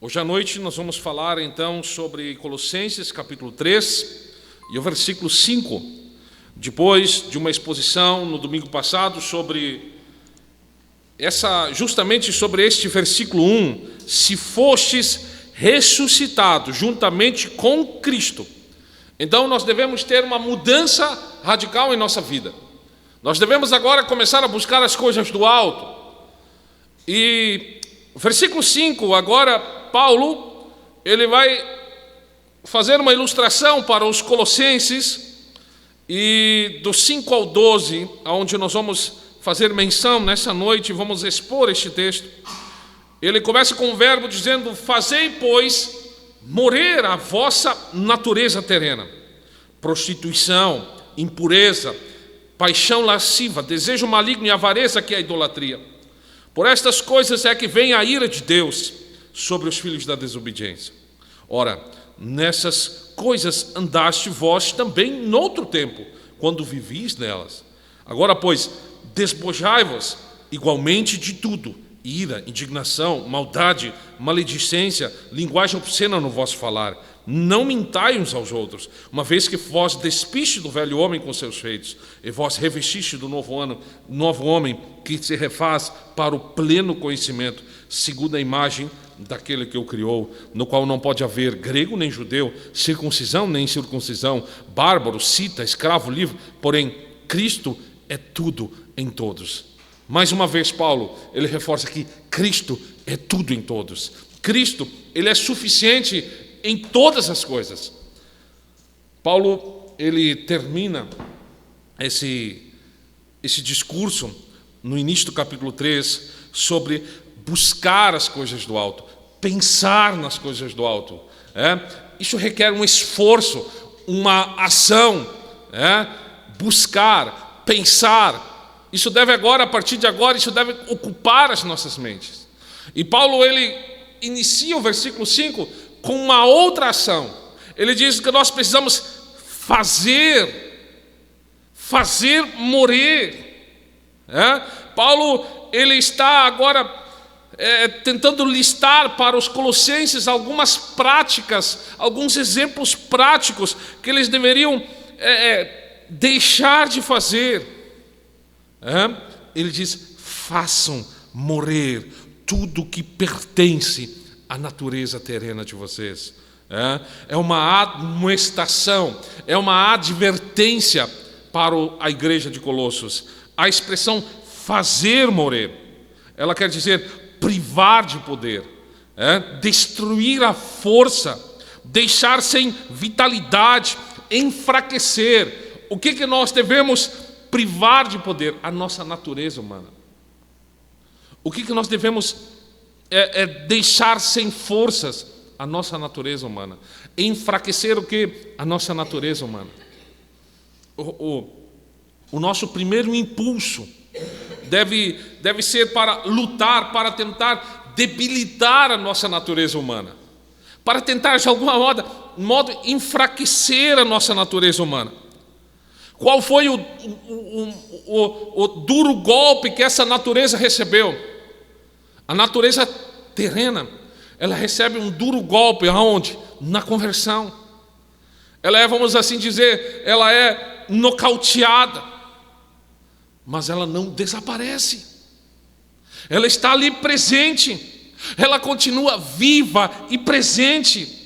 Hoje à noite nós vamos falar então sobre Colossenses capítulo 3 e o versículo 5, depois de uma exposição no domingo passado justamente sobre este versículo 1, se fostes ressuscitados juntamente com Cristo. Então nós devemos ter uma mudança radical em nossa vida. Nós devemos agora começar a buscar as coisas do alto. E o versículo 5, agora Paulo, ele vai fazer uma ilustração para os colossenses, e do 5 ao 12, onde nós vamos fazer menção nessa noite, vamos expor este texto. Ele começa com um verbo dizendo: fazei, pois, morrer a vossa natureza terrena, prostituição, impureza, paixão lasciva, desejo maligno e avareza, que é a idolatria. Por estas coisas é que vem a ira de Deus sobre os filhos da desobediência. Ora, nessas coisas andaste vós também noutro tempo, quando vivis nelas. Agora, pois, despojai-vos igualmente de tudo: ira, indignação, maldade, maledicência, linguagem obscena no vosso falar. Não mintai uns aos outros, uma vez que vós despiste do velho homem com seus feitos, e vós revestiste do novo homem, que se refaz para o pleno conhecimento, segundo a imagem daquele que o criou, no qual não pode haver grego nem judeu, circuncisão nem incircuncisão, bárbaro, cita, escravo, livre, porém Cristo é tudo em todos. Mais uma vez Paulo, ele reforça que Cristo é tudo em todos. Cristo, ele é suficiente em todas as coisas. Paulo, ele termina esse discurso no início do capítulo 3 sobre buscar as coisas do alto, pensar nas coisas do alto. Isso requer um esforço, uma ação. Buscar, pensar. Isso deve agora, a partir de agora, isso deve ocupar as nossas mentes. E Paulo, ele inicia o versículo 5 com uma outra ação. Ele diz que nós precisamos fazer morrer. Paulo, ele está agora tentando listar para os colossenses algumas práticas, alguns exemplos práticos que eles deveriam deixar de fazer. Ele diz: façam morrer tudo que pertence à natureza terrena de vocês. É uma admoestação, é uma advertência para a igreja de Colossos. A expressão fazer morrer, ela quer dizer privar de poder, destruir a força, deixar sem vitalidade, enfraquecer. O que nós devemos privar de poder? A nossa natureza humana. O que nós devemos deixar sem forças? A nossa natureza humana. Enfraquecer o que? A nossa natureza humana. O nosso primeiro impulso deve ser para lutar, para tentar debilitar a nossa natureza humana, para tentar de algum modo enfraquecer a nossa natureza humana. Qual foi o duro golpe que essa natureza recebeu? A natureza terrena, ela recebe um duro golpe. Aonde? Na conversão. Ela é, vamos assim dizer, ela é nocauteada, mas ela não desaparece. Ela está ali presente, ela continua viva e presente.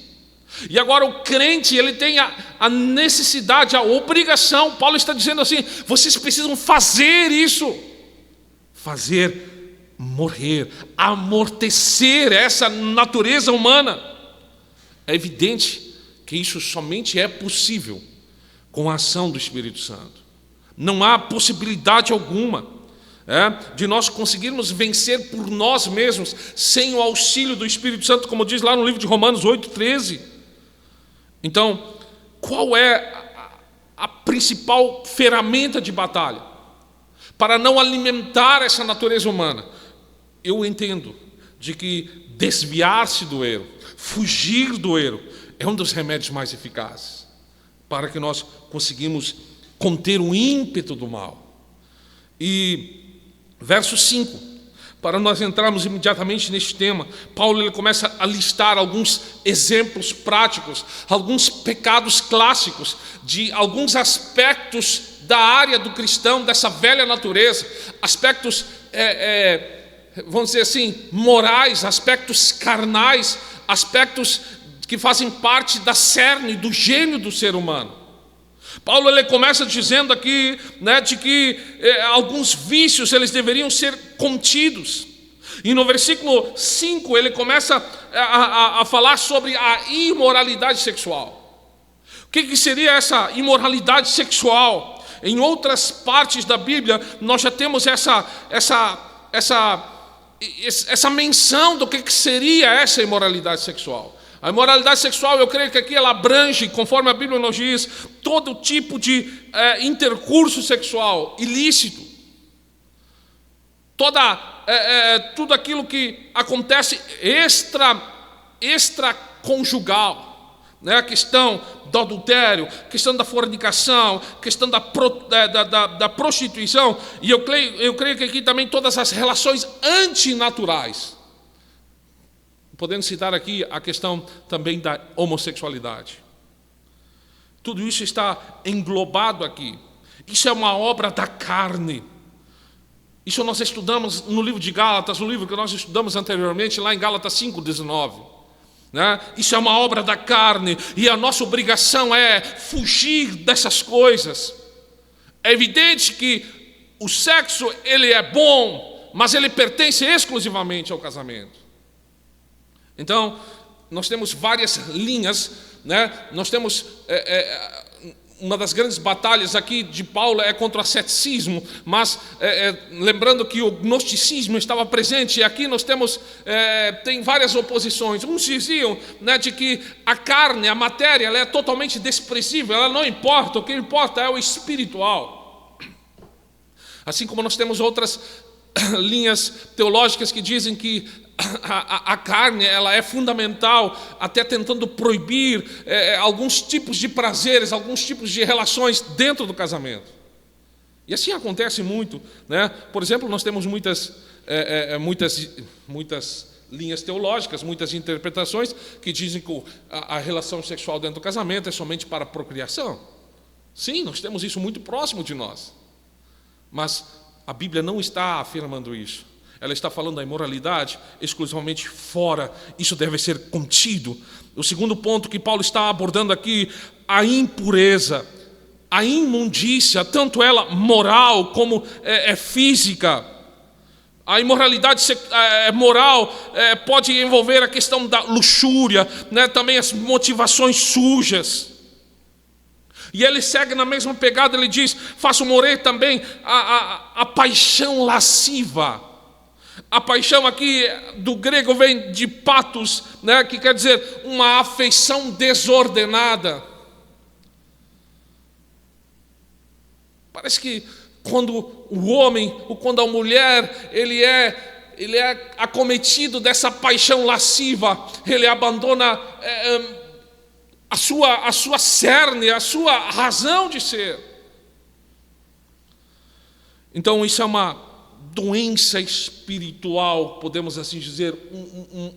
E agora o crente, ele tem a necessidade, a obrigação. Paulo está dizendo assim: vocês precisam fazer isso, fazer morrer, amortecer essa natureza humana. É evidente que isso somente é possível com a ação do Espírito Santo. Não há possibilidade alguma de nós conseguirmos vencer por nós mesmos sem o auxílio do Espírito Santo, como diz lá no livro de Romanos 8:13. Então, qual é a principal ferramenta de batalha para não alimentar essa natureza humana? Eu entendo de que desviar-se do erro, fugir do erro, é um dos remédios mais eficazes para que nós conseguimos conter o ímpeto do mal. E verso 5, para nós entrarmos imediatamente neste tema, Paulo ele começa a listar alguns exemplos práticos, alguns pecados clássicos, de alguns aspectos da área do cristão, dessa velha natureza, aspectos, vamos dizer assim, morais, aspectos carnais, aspectos que fazem parte da cerne, do gênio do ser humano. Paulo ele começa dizendo aqui, né, de que alguns vícios eles deveriam ser contidos. E no versículo 5 ele começa a falar sobre a imoralidade sexual. O que seria essa imoralidade sexual? Em outras partes da Bíblia nós já temos essa menção do que seria essa imoralidade sexual. A imoralidade sexual, eu creio que aqui ela abrange, conforme a Bíblia nos diz, todo tipo de intercurso sexual ilícito. Tudo aquilo que acontece extraconjugal, né? A questão do adultério, questão da fornicação, questão da prostituição, e eu creio que aqui também todas as relações antinaturais. Podemos citar aqui a questão também da homossexualidade. Tudo isso está englobado aqui. Isso é uma obra da carne. Isso nós estudamos no livro de Gálatas, o livro que nós estudamos anteriormente, lá em Gálatas 5:19. Né? Isso é uma obra da carne, e a nossa obrigação é fugir dessas coisas. É evidente que o sexo ele é bom, mas ele pertence exclusivamente ao casamento. Então, nós temos várias linhas, né? Nós temos uma das grandes batalhas aqui de Paulo é contra o ceticismo, mas lembrando que o gnosticismo estava presente, e aqui nós temos tem várias oposições. Uns diziam, né, de que a carne, a matéria, ela é totalmente desprezível, ela não importa, o que importa é o espiritual. Assim como nós temos outras linhas teológicas que dizem que a carne ela é fundamental, até tentando proibir alguns tipos de prazeres, alguns tipos de relações dentro do casamento. E assim acontece muito, né? Por exemplo, nós temos muitas linhas teológicas, muitas interpretações que dizem que a relação sexual dentro do casamento é somente para a procriação. Sim, nós temos isso muito próximo de nós, mas a Bíblia não está afirmando isso. Ela está falando da imoralidade exclusivamente fora. Isso deve ser contido. O segundo ponto que Paulo está abordando aqui, a impureza, a imundícia, tanto ela moral como física. A imoralidade moral pode envolver a questão da luxúria, né? Também as motivações sujas. E ele segue na mesma pegada, ele diz, faço morrer também a paixão lasciva. A paixão aqui do grego vem de patos, né, que quer dizer uma afeição desordenada. Parece que quando o homem ou quando a mulher ele é acometido dessa paixão lasciva, ele abandona a sua cerne, a sua razão de ser. Então isso é uma doença espiritual, podemos assim dizer,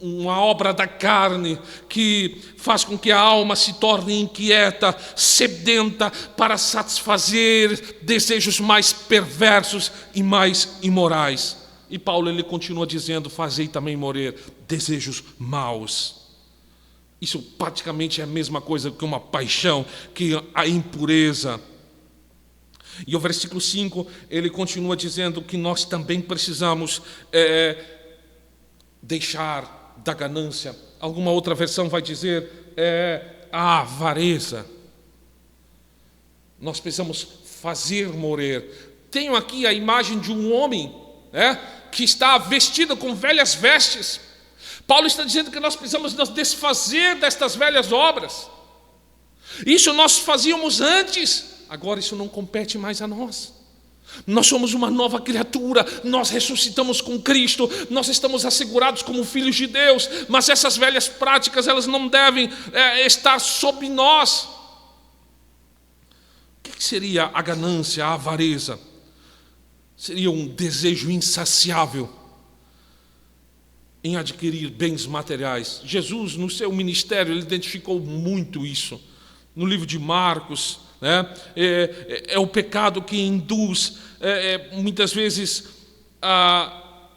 uma obra da carne que faz com que a alma se torne inquieta, sedenta para satisfazer desejos mais perversos e mais imorais. E Paulo ele continua dizendo, fazei também morrer desejos maus. Isso praticamente é a mesma coisa que uma paixão, que a impureza. E o versículo 5, ele continua dizendo que nós também precisamos deixar da ganância. Alguma outra versão vai dizer a avareza. Nós precisamos fazer morrer. Tenho aqui a imagem de um homem, que está vestido com velhas vestes. Paulo está dizendo que nós precisamos nos desfazer destas velhas obras. Isso nós fazíamos antes. Agora isso não compete mais a nós. Nós somos uma nova criatura, nós ressuscitamos com Cristo, nós estamos assegurados como filhos de Deus, mas essas velhas práticas elas não devem estar sob nós. O que seria a ganância, a avareza? Seria um desejo insaciável em adquirir bens materiais. Jesus, no seu ministério, ele identificou muito isso. No livro de Marcos, né? É o pecado que induz, muitas vezes,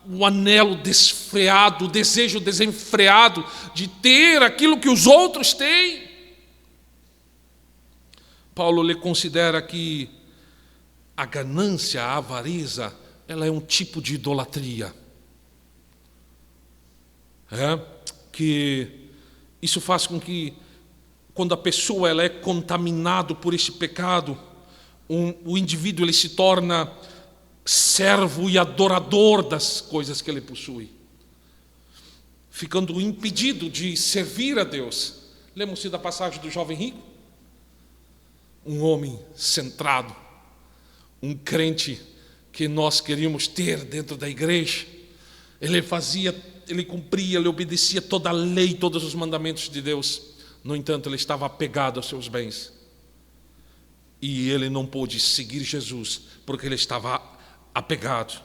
o anelo desfreado, o desejo desenfreado de ter aquilo que os outros têm. Paulo lhe considera que a ganância, a avareza, ela é um tipo de idolatria. Que isso faz com que, quando a pessoa ela é contaminada por esse pecado, o indivíduo ele se torna servo e adorador das coisas que ele possui, ficando impedido de servir a Deus. Lembram-se da passagem do jovem rico? Um homem centrado, um crente que nós queríamos ter dentro da igreja. Ele cumpria, ele obedecia toda a lei, todos os mandamentos de Deus. No entanto, ele estava apegado aos seus bens. E ele não pôde seguir Jesus, porque ele estava apegado.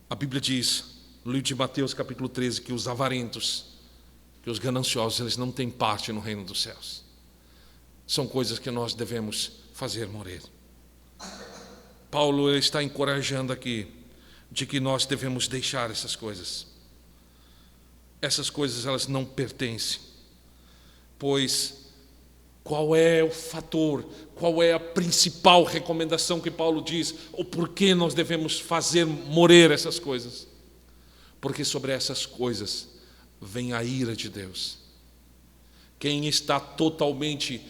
A Bíblia diz, no livro de Mateus, capítulo 13, que os avarentos, que os gananciosos, eles não têm parte no reino dos céus. São coisas que nós devemos fazer morrer. Paulo está encorajando aqui de que nós devemos deixar essas coisas. Essas coisas, elas não pertencem. Pois qual é o fator, qual é a principal recomendação que Paulo diz, ou por que nós devemos fazer morrer essas coisas? Porque sobre essas coisas vem a ira de Deus. Quem está totalmente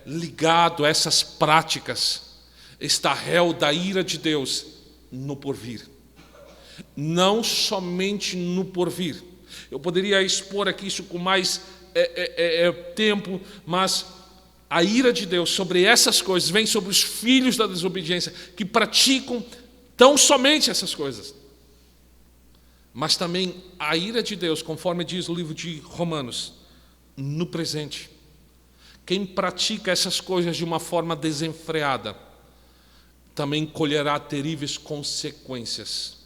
ligado a essas práticas está réu da ira de Deus no porvir. Não somente no porvir. Eu poderia expor aqui isso com mais tempo, mas a ira de Deus sobre essas coisas vem sobre os filhos da desobediência, que praticam tão somente essas coisas. Mas também a ira de Deus, conforme diz o livro de Romanos, no presente. Quem pratica essas coisas de uma forma desenfreada também colherá terríveis consequências,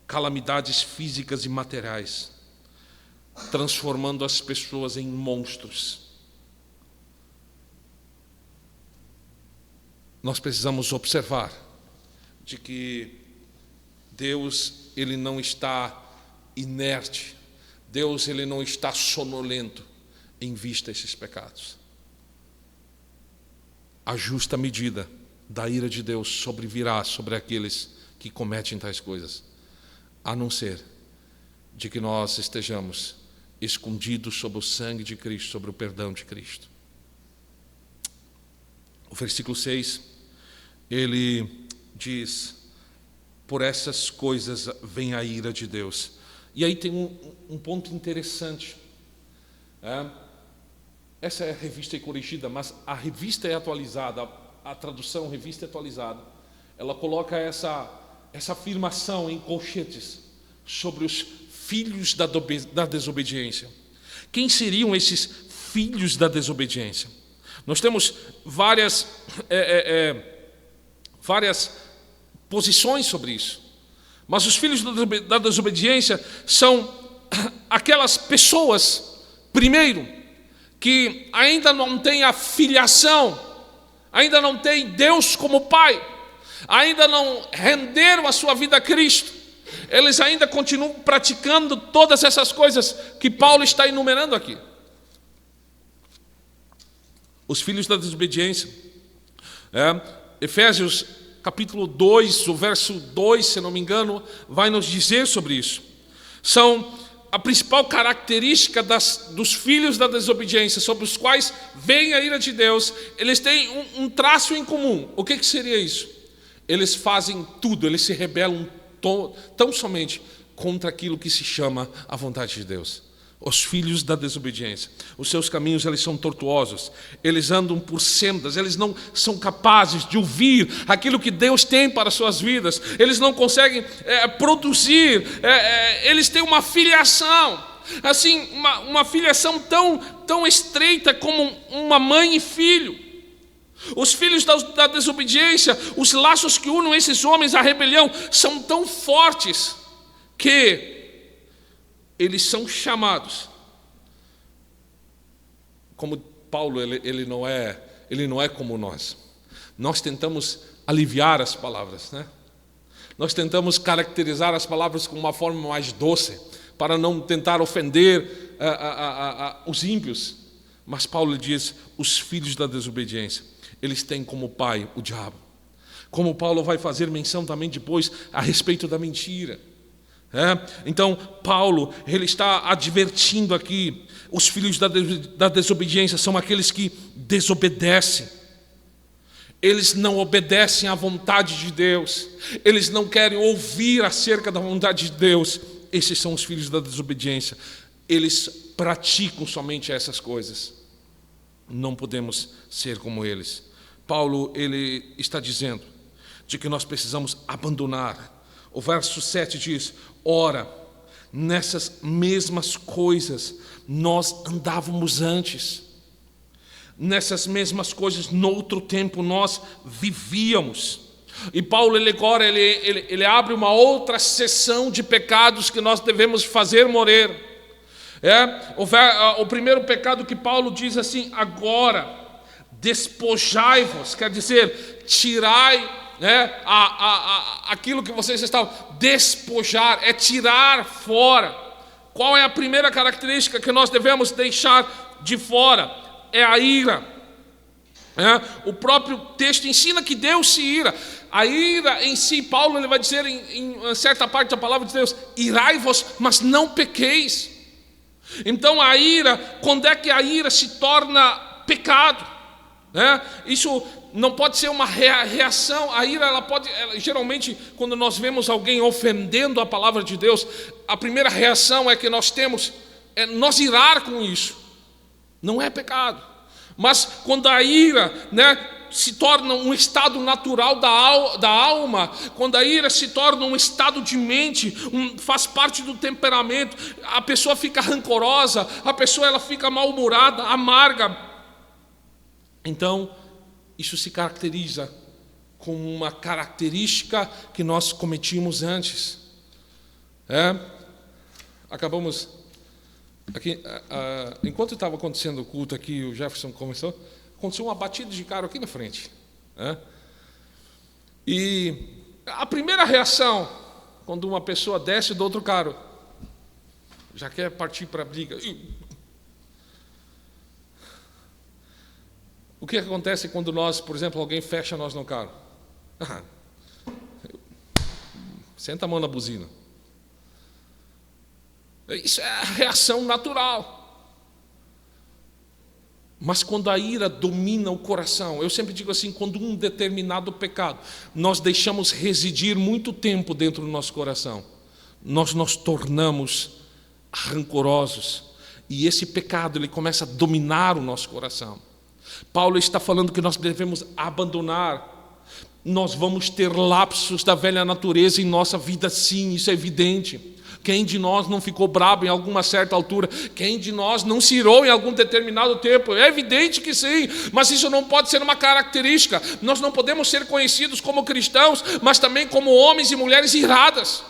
calamidades físicas e materiais, transformando as pessoas em monstros. Nós precisamos observar de que Deus, ele não está inerte, Deus, ele não está sonolento em vista a esses pecados. A justa medida da ira de Deus sobrevirá sobre aqueles que cometem tais coisas, a não ser de que nós estejamos escondidos sob o sangue de Cristo, sobre o perdão de Cristo. O versículo 6, ele diz, por essas coisas vem a ira de Deus. E aí tem um ponto interessante. Essa é a revista corrigida, mas a revista é atualizada, a tradução revista é atualizada. Ela coloca essa afirmação em colchetes sobre os filhos da desobediência. Quem seriam esses filhos da desobediência? Nós temos várias posições sobre isso. Mas os filhos da desobediência são aquelas pessoas, primeiro, que ainda não têm a filiação, ainda não têm Deus como Pai, ainda não renderam a sua vida a Cristo. Eles ainda continuam praticando todas essas coisas que Paulo está enumerando aqui. Os filhos da desobediência. Efésios capítulo 2, o verso 2, se não me engano, vai nos dizer sobre isso. São a principal característica dos filhos da desobediência, sobre os quais vem a ira de Deus. Eles têm um traço em comum. O que seria isso? Eles fazem tudo, eles se rebelam tão somente contra aquilo que se chama a vontade de Deus. Os filhos da desobediência, os seus caminhos, eles são tortuosos, eles andam por sendas, eles não são capazes de ouvir aquilo que Deus tem para as suas vidas, eles não conseguem produzir, eles têm uma filiação, assim, uma filiação tão estreita como uma mãe e filho. Os filhos da desobediência, os laços que unem esses homens à rebelião são tão fortes que eles são chamados. Como Paulo, ele não é como nós. Nós tentamos aliviar as palavras, né? Nós tentamos caracterizar as palavras com uma forma mais doce, para não tentar ofender os ímpios. Mas Paulo diz, os filhos da desobediência, eles têm como pai o diabo. Como Paulo vai fazer menção também depois a respeito da mentira. Então, Paulo, ele está advertindo aqui, os filhos da desobediência são aqueles que desobedecem. Eles não obedecem à vontade de Deus. Eles não querem ouvir acerca da vontade de Deus. Esses são os filhos da desobediência. Eles praticam somente essas coisas. Não podemos ser como eles. Paulo, ele está dizendo de que nós precisamos abandonar. O verso 7 diz, ora, nessas mesmas coisas nós andávamos antes. Nessas mesmas coisas, noutro tempo, nós vivíamos. E Paulo, ele agora, ele abre uma outra seção de pecados que nós devemos fazer morrer. O primeiro pecado que Paulo diz assim, agora, despojai-vos, quer dizer, tirai, aquilo que vocês estavam, despojar, é tirar fora. Qual é a primeira característica que nós devemos deixar de fora? É a ira. O próprio texto ensina que Deus se ira. A ira em si, Paulo ele vai dizer em certa parte da palavra de Deus, irai-vos, mas não pequeis. Então a ira, quando é que a ira se torna pecado? Isso não pode ser uma reação. A ira, geralmente, quando nós vemos alguém ofendendo a palavra de Deus, a primeira reação é que nós temos, é nós irar com isso. Não é pecado. Mas quando a ira, se torna um estado natural da alma, quando a ira se torna um estado de mente, faz parte do temperamento, a pessoa fica rancorosa, a pessoa ela fica mal-humorada, amarga. Então, isso se caracteriza como uma característica que nós cometimos antes. Acabamos aqui, enquanto estava acontecendo o culto aqui, o Jefferson aconteceu uma batida de carro aqui na frente. E a primeira reação, quando uma pessoa desce do outro carro, já quer partir para a briga. O que acontece quando nós, por exemplo, alguém fecha nós no carro? Senta a mão na buzina. Isso é a reação natural. Mas quando a ira domina o coração, eu sempre digo assim, quando um determinado pecado nós deixamos residir muito tempo dentro do nosso coração, nós nos tornamos rancorosos, e esse pecado ele começa a dominar o nosso coração. Paulo está falando que nós devemos abandonar. Nós vamos ter lapsos da velha natureza em nossa vida, sim, isso é evidente. Quem de nós não ficou bravo em alguma certa altura? Quem de nós não se irou em algum determinado tempo? É evidente que sim, mas isso não pode ser uma característica. Nós não podemos ser conhecidos como cristãos, mas também como homens e mulheres iradas,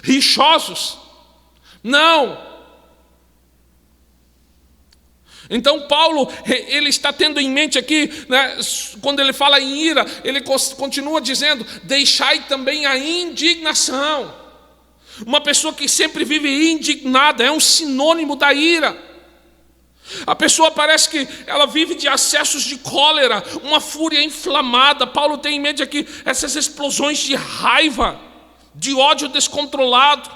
rixosos. Não. Então Paulo, ele está tendo em mente aqui, quando ele fala em ira, ele continua dizendo, deixai também a indignação. Uma pessoa que sempre vive indignada é um sinônimo da ira. A pessoa parece que ela vive de acessos de cólera, uma fúria inflamada. Paulo tem em mente aqui essas explosões de raiva, de ódio descontrolado.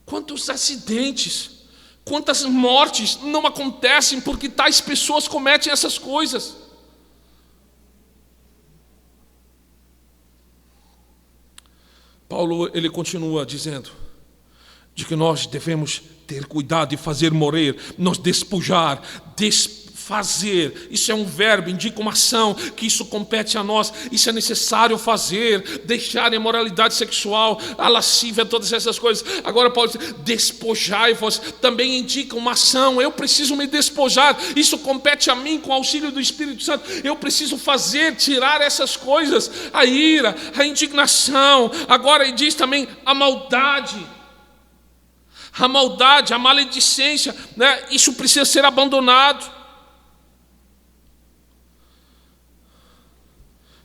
Quantos acidentes, quantas mortes não acontecem porque tais pessoas cometem essas coisas. Paulo, ele continua dizendo de que nós devemos ter cuidado e fazer morrer, nos despojar, fazer. Isso é um verbo, indica uma ação, que isso compete a nós. Isso é necessário fazer. Deixar a imoralidade sexual, a lascívia, todas essas coisas. Agora Paulo diz, despojai-vos, também indica uma ação. Eu preciso me despojar. Isso compete a mim com o auxílio do Espírito Santo. Eu preciso fazer, tirar essas coisas. A ira, a indignação. Agora ele diz também a maldade. A maldade, a maledicência, né? Isso precisa ser abandonado.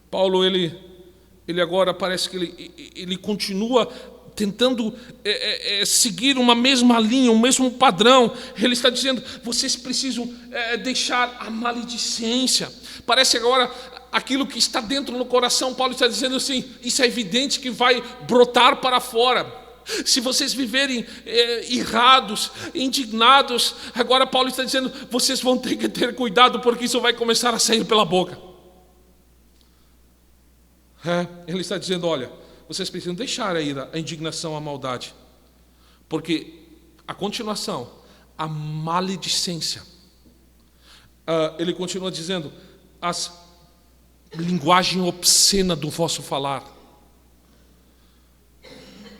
Paulo, ele agora parece que ele continua tentando seguir uma mesma linha, um mesmo padrão. Ele está dizendo, vocês precisam deixar a maledicência. Parece agora aquilo que está dentro no coração. Paulo está dizendo assim, isso é evidente que vai brotar para fora. Se vocês viverem irrados, indignados, agora Paulo está dizendo, vocês vão ter que ter cuidado, porque isso vai começar a sair pela boca. Ele está dizendo, olha, vocês precisam deixar a ira, a indignação, a maldade, porque a continuação, a maledicência, ele continua dizendo, a linguagem obscena do vosso falar.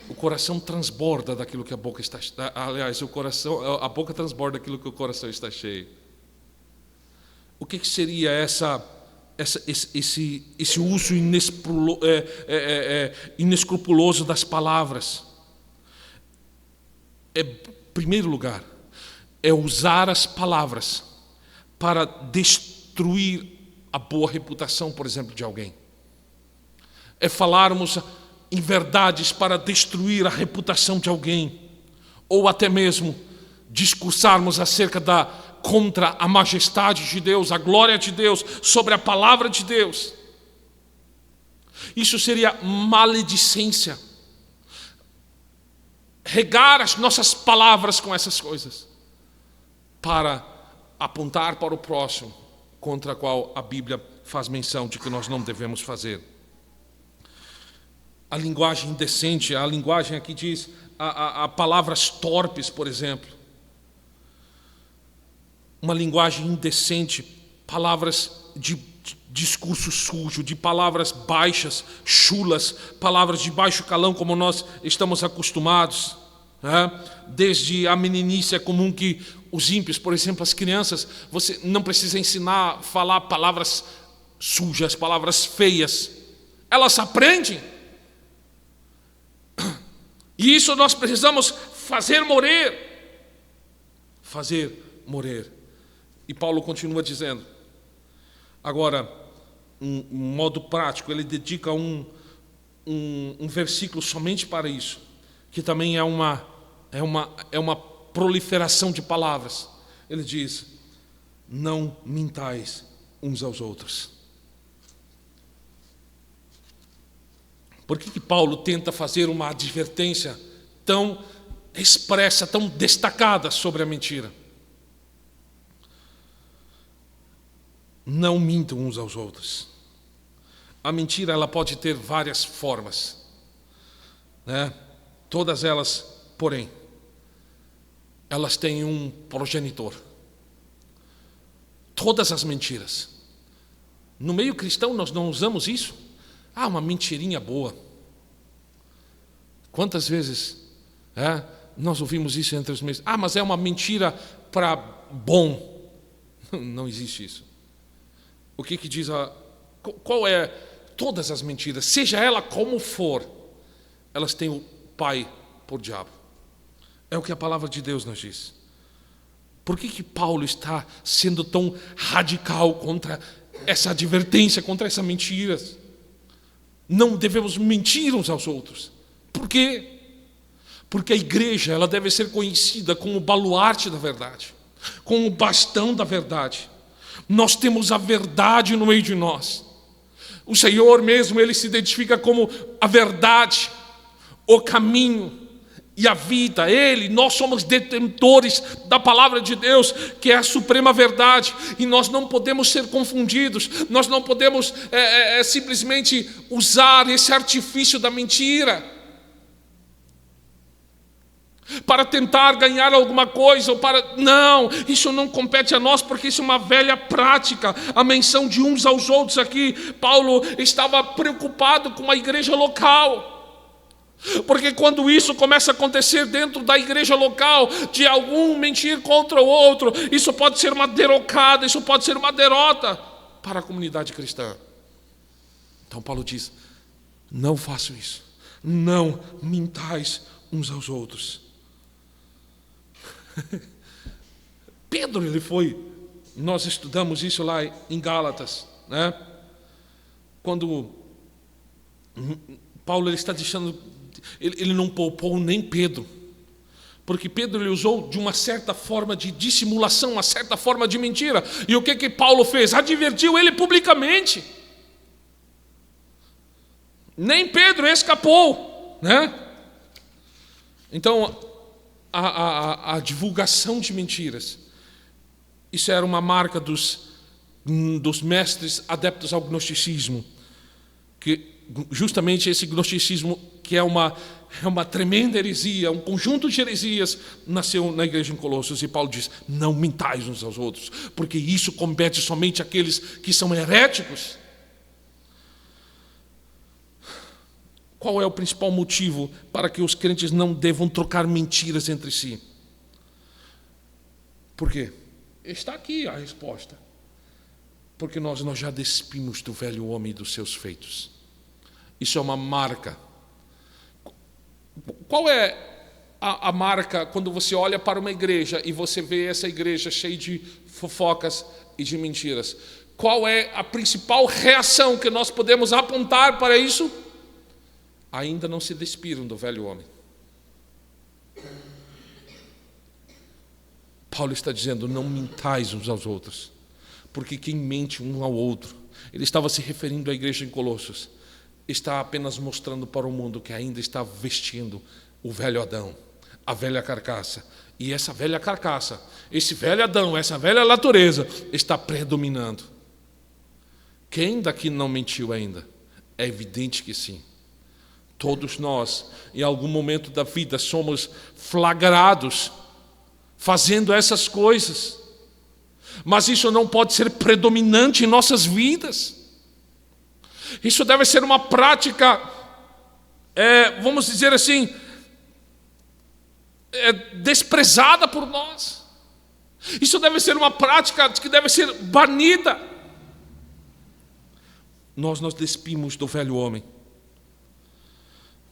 O coração transborda daquilo que a boca está... Aliás, a boca transborda daquilo que o coração está cheio. O que seria esse uso inescrupuloso das palavras? Em primeiro lugar, é usar as palavras para destruir a boa reputação, por exemplo, de alguém. É falarmos em verdades para destruir a reputação de alguém, ou até mesmo discursarmos contra a majestade de Deus, a glória de Deus, sobre a palavra de Deus. Isso seria maledicência. Regar as nossas palavras com essas coisas, para apontar para o próximo, contra o qual a Bíblia faz menção de que nós não devemos fazer. A linguagem indecente, a linguagem aqui diz, a palavras torpes, por exemplo. Uma linguagem indecente, palavras de discurso sujo, de palavras baixas, chulas, palavras de baixo calão, como nós estamos acostumados. Desde a meninice é comum que os ímpios, por exemplo, as crianças, você não precisa ensinar a falar palavras sujas, palavras feias. Elas aprendem. E isso nós precisamos fazer morrer. Fazer morrer. E Paulo continua dizendo. Agora, um modo prático, ele dedica um versículo somente para isso, que também é uma proliferação de palavras. Ele diz, não mintais uns aos outros. Por que Paulo tenta fazer uma advertência tão expressa, tão destacada sobre a mentira? Não mintam uns aos outros. A mentira, ela pode ter várias formas, né? Todas elas, porém, elas têm um progenitor. Todas as mentiras. No meio cristão nós não usamos isso. Uma mentirinha boa. Quantas vezes nós ouvimos isso entre os meses? Mas é uma mentira para bom. Não existe isso. O que diz qual é? Todas as mentiras, seja ela como for, elas têm o pai por diabo. É o que a palavra de Deus nos diz. Por que Paulo está sendo tão radical contra essa advertência, contra essa mentira? Não devemos mentir uns aos outros. Por quê? Porque a igreja, ela deve ser conhecida como o baluarte da verdade, como o bastão da verdade. Nós temos a verdade no meio de nós. O Senhor mesmo, Ele se identifica como a verdade, o caminho e a vida. Nós somos detentores da palavra de Deus, que é a suprema verdade. E nós não podemos ser confundidos. Nós não podemos simplesmente usar esse artifício da mentira para tentar ganhar alguma coisa, Não, isso não compete a nós, porque isso é uma velha prática. A menção de uns aos outros aqui, Paulo estava preocupado com a igreja local. Porque quando isso começa a acontecer dentro da igreja local, de algum mentir contra o outro, isso pode ser uma derrocada, isso pode ser uma derrota para a comunidade cristã. Então Paulo diz: não faço isso, não mintais uns aos outros. Pedro, nós estudamos isso lá em Gálatas, né? Quando Paulo está deixando, ele não poupou nem Pedro, porque Pedro ele usou de uma certa forma de dissimulação, uma certa forma de mentira. E o que Paulo fez? Advertiu ele publicamente. Nem Pedro escapou, né? Então, a divulgação de mentiras, isso era uma marca dos mestres adeptos ao gnosticismo, que justamente esse gnosticismo, que é uma tremenda heresia, um conjunto de heresias, nasceu na igreja em Colossos. E Paulo diz: não mintais uns aos outros, porque isso compete somente àqueles que são heréticos. Qual é o principal motivo para que os crentes não devam trocar mentiras entre si? Por quê? Está aqui a resposta. Porque nós já despimos do velho homem e dos seus feitos. Isso é uma marca. Qual é a marca quando você olha para uma igreja e você vê essa igreja cheia de fofocas e de mentiras? Qual é a principal reação que nós podemos apontar para isso? Ainda não se despiram do velho homem. Paulo está dizendo: não mintais uns aos outros, porque quem mente um ao outro, ele estava se referindo à igreja em Colossos, está apenas mostrando para o mundo que ainda está vestindo o velho Adão, a velha carcaça. E essa velha carcaça, esse velho Adão, essa velha natureza está predominando. Quem daqui não mentiu ainda? É evidente que sim. Todos nós, em algum momento da vida, somos flagrados fazendo essas coisas. Mas isso não pode ser predominante em nossas vidas. Isso deve ser uma prática, vamos dizer assim, desprezada por nós. Isso deve ser uma prática que deve ser banida. Nós nos despimos do velho homem.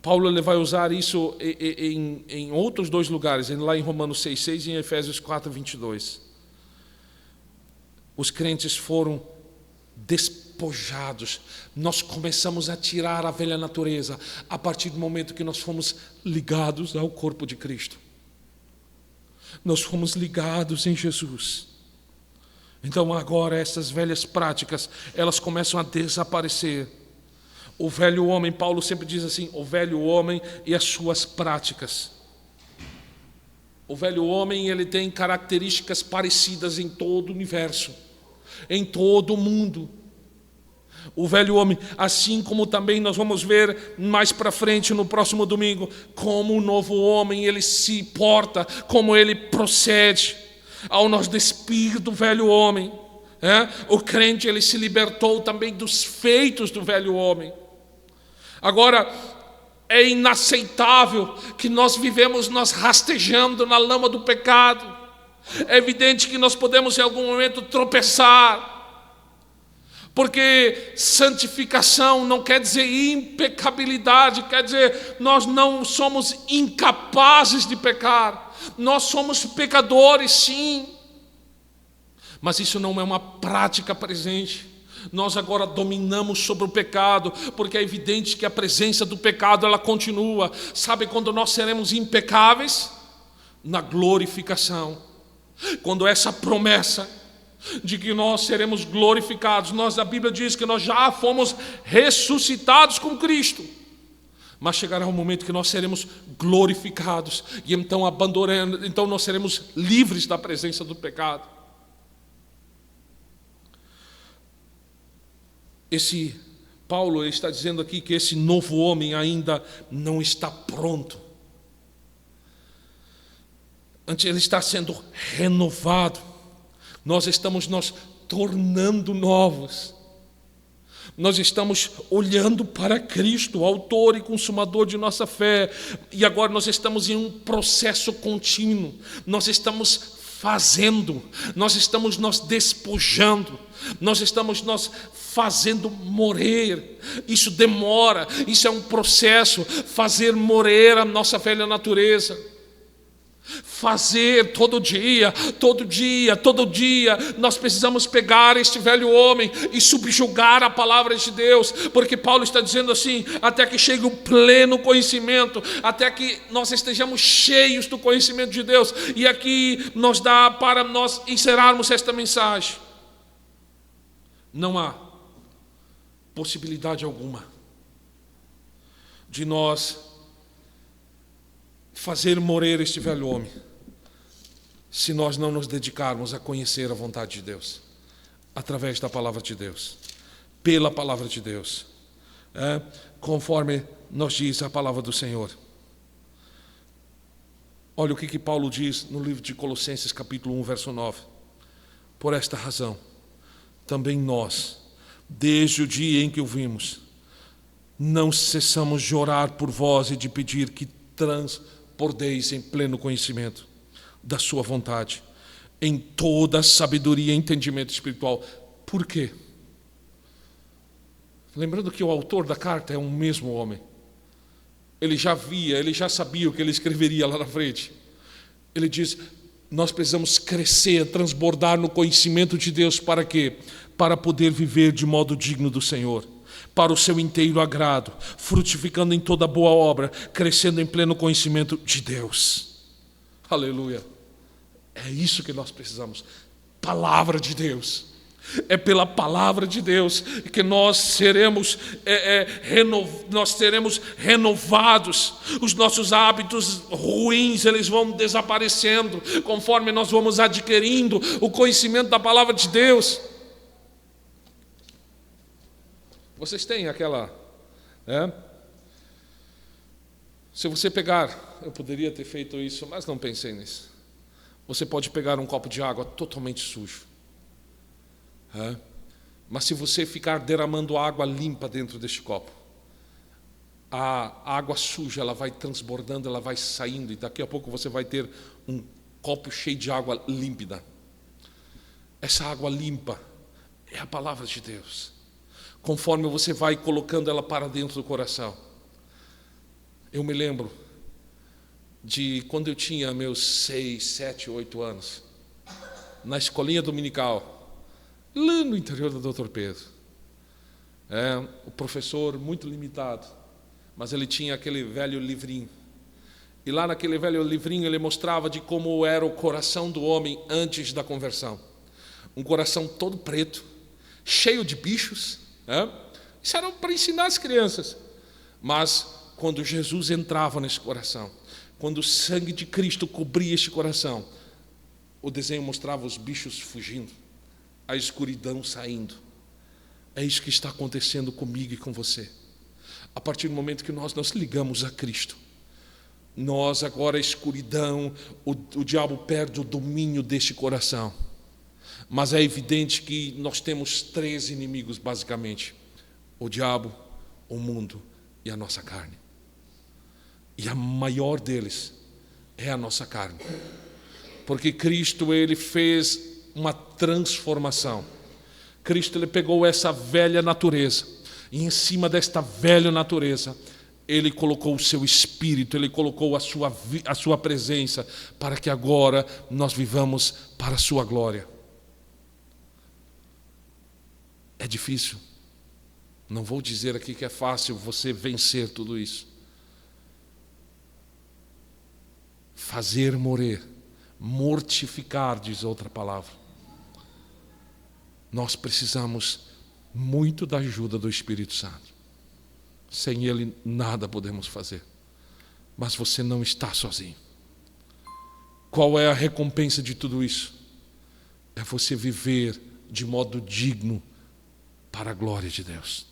Paulo ele vai usar isso em outros dois lugares, lá em Romanos 6,6 e em Efésios 4,22. Os crentes foram despojados. Nós começamos a tirar a velha natureza a partir do momento que nós fomos ligados ao corpo de Cristo. Nós fomos ligados em Jesus. Então agora essas velhas práticas, elas começam a desaparecer. O velho homem, Paulo sempre diz assim, o velho homem e as suas práticas. O velho homem, ele tem características parecidas em todo o universo, em todo o mundo. O velho homem, assim como também nós vamos ver mais para frente no próximo domingo, como o novo homem, ele se porta, como ele procede ao nos despir do velho homem. O crente, ele se libertou também dos feitos do velho homem. Agora, é inaceitável que nós vivemos rastejando na lama do pecado. É evidente que nós podemos em algum momento tropeçar, porque santificação não quer dizer impecabilidade, quer dizer nós não somos incapazes de pecar. Nós somos pecadores, sim, mas isso não é uma prática presente. Nós agora dominamos sobre o pecado, porque é evidente que a presença do pecado ela continua. Sabe quando nós seremos impecáveis? Na glorificação. Quando essa promessa de que nós seremos glorificados, a Bíblia diz que nós já fomos ressuscitados com Cristo. Mas chegará um momento que nós seremos glorificados e então nós seremos livres da presença do pecado. Paulo está dizendo aqui que esse novo homem ainda não está pronto. Ele está sendo renovado. Nós estamos nos tornando novos. Nós estamos olhando para Cristo, o autor e consumador de nossa fé. E agora nós estamos em um processo contínuo. Nós estamos fazendo, nós estamos nos despojando, nós estamos nos fazendo morrer. Isso demora, isso é um processo. Fazer morrer a nossa velha natureza. Fazer todo dia, nós precisamos pegar este velho homem e subjugar a palavra de Deus, porque Paulo está dizendo assim: até que chegue o pleno conhecimento, até que nós estejamos cheios do conhecimento de Deus. E aqui nos dá para nós encerrarmos esta mensagem. Não há possibilidade alguma de nós fazer morrer este velho homem se nós não nos dedicarmos a conhecer a vontade de Deus através da palavra de Deus, pela palavra de Deus, conforme nos diz a palavra do Senhor. Olha o que Paulo diz no livro de Colossenses capítulo 1, verso 9: por esta razão também nós, desde o dia em que o vimos, não cessamos de orar por vós e de pedir que transbordeis em pleno conhecimento da sua vontade, em toda sabedoria e entendimento espiritual. Por quê? Lembrando que o autor da carta é um mesmo homem. Ele já sabia o que ele escreveria lá na frente. Ele diz: nós precisamos crescer, transbordar no conhecimento de Deus. Para quê? Para poder viver de modo digno do Senhor, para o seu inteiro agrado, frutificando em toda boa obra, crescendo em pleno conhecimento de Deus. Aleluia. É isso que nós precisamos. Palavra de Deus. É pela palavra de Deus que nós seremos renovados. Os nossos hábitos ruins, eles vão desaparecendo conforme nós vamos adquirindo o conhecimento da palavra de Deus. Vocês têm aquela... Se você pegar... Eu poderia ter feito isso, mas não pensei nisso. Você pode pegar um copo de água totalmente sujo. Mas se você ficar derramando água limpa dentro deste copo, a água suja, ela vai transbordando, ela vai saindo, e daqui a pouco você vai ter um copo cheio de água límpida. Essa água limpa é a palavra de Deus. Conforme você vai colocando ela para dentro do coração. Eu me lembro de quando eu tinha meus 6, 7, 8 anos, na escolinha dominical, lá no interior do Dr. Pedro. O professor muito limitado, mas ele tinha aquele velho livrinho. E lá naquele velho livrinho ele mostrava de como era o coração do homem antes da conversão. Um coração todo preto, cheio de bichos. Isso era para ensinar as crianças. Mas quando Jesus entrava nesse coração, quando o sangue de Cristo cobria este coração, o desenho mostrava os bichos fugindo, a escuridão saindo. É isso que está acontecendo comigo e com você. A partir do momento que nós nos ligamos a Cristo, nós agora, a escuridão, o diabo perde o domínio deste coração. Mas é evidente que nós temos 3 inimigos basicamente: o diabo, o mundo e a nossa carne. E a maior deles é a nossa carne. Porque Cristo, ele fez uma transformação. Cristo, ele pegou essa velha natureza, e em cima desta velha natureza, ele colocou o seu Espírito, ele colocou a sua presença, para que agora nós vivamos para a sua glória. É difícil. Não vou dizer aqui que é fácil você vencer tudo isso. Fazer morrer, mortificar, diz outra palavra. Nós precisamos muito da ajuda do Espírito Santo. Sem Ele nada podemos fazer. Mas você não está sozinho. Qual é a recompensa de tudo isso? É você viver de modo digno para a glória de Deus.